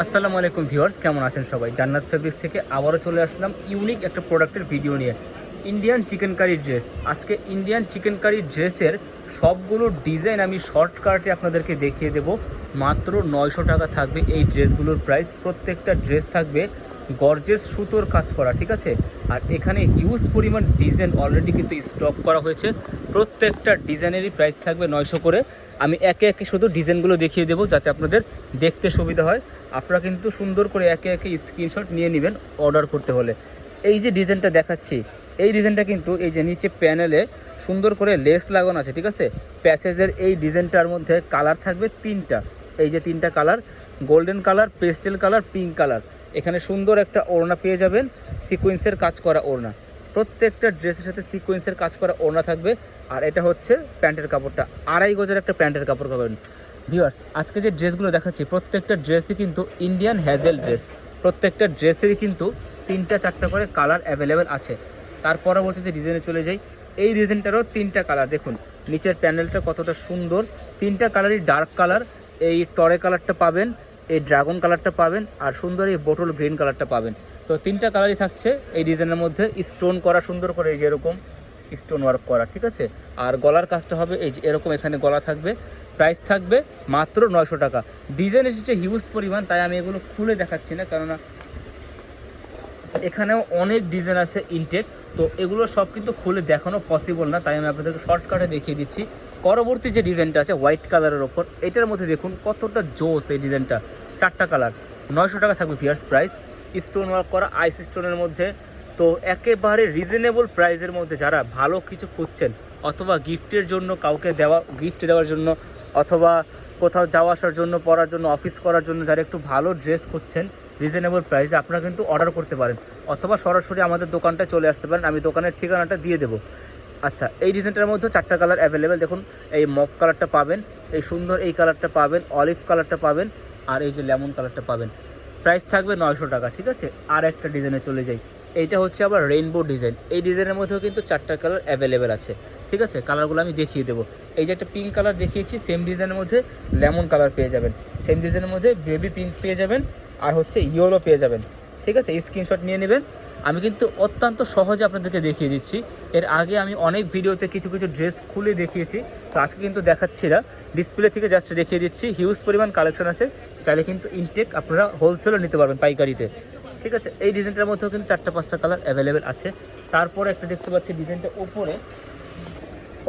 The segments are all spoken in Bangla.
আসসালামু আলাইকুম ভিউয়ার্স, কেমন আছেন সবাই? জান্নাত ফেব্রিক্স থেকে আবারও চলে আসলাম ইউনিক একটা প্রোডাক্টের ভিডিও নিয়ে। Indian chicken curry dress. আজকে ইন্ডিয়ান চিকেন কারি ড্রেসের সবগুলো ডিজাইন আমি শর্টকাটে আপনাদেরকে দেখিয়ে দেব। মাত্র 900 টাকা থাকবে এই ড্রেসগুলোর প্রাইস। প্রত্যেকটা ড্রেস থাকবে গর্জেস সুতোর কাজ করা, ঠিক আছে? আর এখানে হিউজ পরিমাণ ডিজাইন অলরেডি কিন্তু স্টক করা হয়েছে। প্রত্যেকটা ডিজাইনেরই প্রাইস থাকবে 900 করে। আমি একে একে শুধু ডিজাইনগুলো দেখিয়ে দেবো যাতে আপনাদের দেখতে সুবিধা হয়। আপনারা কিন্তু সুন্দর করে একে একে স্ক্রিনশট নিয়ে নেবেন অর্ডার করতে হলে। এই যে ডিজাইনটা দেখাচ্ছি, এই ডিজাইনটা কিন্তু এই যে নিচে প্যানেলে সুন্দর করে লেস লাগানো আছে, ঠিক আছে? প্যাসেজের এই ডিজাইনটার মধ্যে কালার থাকবে তিনটা। এই যে তিনটা colour, golden colour, pastel colour, pink colour. এখানে সুন্দর একটা ওড়না পেয়ে যাবেন, সিকোয়েন্সের কাজ করা ওড়না। প্রত্যেকটা ড্রেসের সাথে সিকোয়েন্সের কাজ করা ওড়না থাকবে। আর এটা হচ্ছে প্যান্টের কাপড়টা, 2.5 গজের একটা প্যান্টের কাপড় পাবেন। ভিউয়ার্স, আজকে যে ড্রেসগুলো দেখাচ্ছি প্রত্যেকটা ড্রেসই কিন্তু ইন্ডিয়ান হ্যাজেল ড্রেস। প্রত্যেকটা ড্রেসেরই কিন্তু 3-4টা করে কালার অ্যাভেলেবেল আছে। তার পরবর্তীতে ডিজাইনে চলে যাই। এই ডিজাইনটারও 3টা কালার দেখুন, নিচের প্যানেলটা কতটা সুন্দর। 3টা কালারই ডার্ক কালার। এই টরে কালারটা পাবেন, এই ড্রাগন কালারটা পাবেন, আর সুন্দর এই বোটল গ্রিন কালারটা পাবেন। তো 3টা কালারই থাকছে এই ডিজাইনের মধ্যে। স্টোন করা সুন্দর করে, এই যে এরকম স্টোন ওয়ার্ক করা, ঠিক আছে? আর গলার কাজটা হবে এই যে এরকম, এখানে গলা থাকবে। প্রাইস থাকবে মাত্র 900 টাকা। ডিজাইন এসেছে হিউজ পরিমাণ, তাই আমি এগুলো খুলে দেখাচ্ছি না, কেননা এখানেও অনেক ডিজাইন আছে ইনটেক। তো এগুলো সব কিন্তু খুলে দেখানো পসিবল না, তাই আমি আপনাদেরকে শর্টকাটে দেখিয়ে দিচ্ছি। পরবর্তী যে ডিজাইনটা আছে হোয়াইট কালারের ওপর, এটার মধ্যে দেখুন কতটা জোস এই ডিজাইনটা। 4টা কালার, 900 টাকা থাকবে ভিউয়ার্স প্রাইস। স্টোন ওয়ার্ক করা আইস স্টোনের মধ্যে। তো একেবারে রিজনেবল প্রাইসের মধ্যে যারা ভালো কিছু খুঁজছেন, অথবা গিফটের জন্য কাউকে গিফট দেওয়ার জন্য, অথবা কোথাও যাওয়া আসার জন্য, পড়ার জন্য, অফিস করার জন্য যারা একটু ভালো ড্রেস খুঁজছেন রিজনেবল প্রাইসে, আপনারা কিন্তু অর্ডার করতে পারেন। অথবা সরাসরি আমাদের দোকানটায় চলে আসতে পারেন, আমি দোকানের ঠিকানাটা দিয়ে দেবো। আচ্ছা, এই ডিজাইনটার মধ্যে 4টা কালার অ্যাভেলেবেল। দেখুন, এই মক কালারটা পাবেন, এই সুন্দর এই কালারটা পাবেন, অলিভ কালারটা পাবেন, আর এই যে লেমন কালারটা পাবেন। প্রাইস থাকবে 900 টাকা, ঠিক আছে? আর একটা ডিজাইনে চলে যাই। এইটা হচ্ছে আবার রেইনবো ডিজাইন। এই ডিজাইনের মধ্যেও কিন্তু 4টা কালার অ্যাভেলেবেল আছে, ঠিক আছে? কালারগুলো আমি দেখিয়ে দেবো। এই যে একটা পিঙ্ক কালার দেখিয়েছি, সেম ডিজাইনের মধ্যে লেমন কালার পেয়ে যাবেন, সেম ডিজাইনের মধ্যে বেবি পিঙ্ক পেয়ে যাবেন, আর হচ্ছে ইয়েলো পেয়ে যাবেন, ঠিক আছে? স্ক্রিনশট নিয়ে নেবেন। আমি কিন্তু অত্যন্ত সহজে আপনাদেরকে দেখিয়ে দিচ্ছি। এর আগে আমি অনেক ভিডিওতে কিছু কিছু ড্রেস খুলে দেখিয়েছি, তো আজকে কিন্তু দেখাচ্ছি না, ডিসপ্লে থেকে জাস্ট দেখিয়ে দিচ্ছি। হিউজ পরিমাণ কালেকশন আছে, চাইলে কিন্তু ইনটেক আপনারা হোলসেলও নিতে পারবেন, পাইকারিতে, ঠিক আছে? এই ডিজাইনটার মধ্যেও কিন্তু 4-5টা কালার অ্যাভেলেবেল আছে। তারপরে একটা দেখতে পাচ্ছি ডিজাইনটা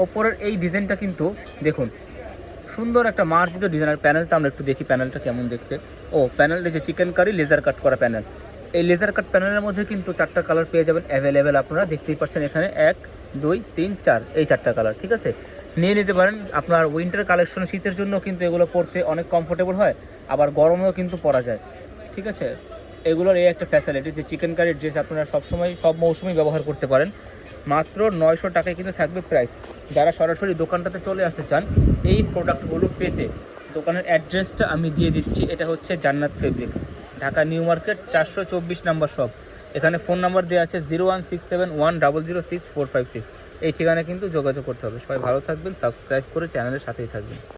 ওপরের এই ডিজাইনটা কিন্তু দেখুন সুন্দর একটা মার্জিত ডিজাইনের। প্যানেলটা আমরা একটু দেখি, প্যানেলটা কেমন দেখতে। প্যানেলটা যে চিকেন কারি লেজার কাট করা প্যানেল। এই লেজার কাট প্যানেলের মধ্যে কিন্তু 4টা কালার পেয়ে যাবেন অ্যাভেলেবেল। আপনারা দেখতেই পাচ্ছেন এখানে 1, 2, 3, 4 এই 4টা কালার, ঠিক আছে? নিয়ে নিতে পারেন। আপনার উইন্টার কালেকশন, শীতের জন্য কিন্তু এগুলো পরতে অনেক কমফোর্টেবল হয়, আবার গরমেও কিন্তু পরা যায়, ঠিক আছে? এগুলোর এই একটা ফ্যাসিলিটি যে চিকেন কারির ড্রেস আপনারা সবসময় সব মৌসুমেই ব্যবহার করতে পারেন। মাত্র 900 টাকায় কিন্তু থাকবে প্রাইস। যারা সরাসরি দোকানটাতে চলে আসতে চান এই প্রোডাক্টগুলো পেতে, দোকানের অ্যাড্রেসটা আমি দিয়ে দিচ্ছি। এটা হচ্ছে জান্নাত fabrics, Dhaka new market 424 number shop. এখানে ফোন নাম্বার দেওয়া আছে 01671006456। এই ঠিকানায় কিন্তু যোগাযোগ করতে হবে। সবাই ভালো থাকবেন, সাবস্ক্রাইব করে চ্যানেলের সাথেই থাকবেন।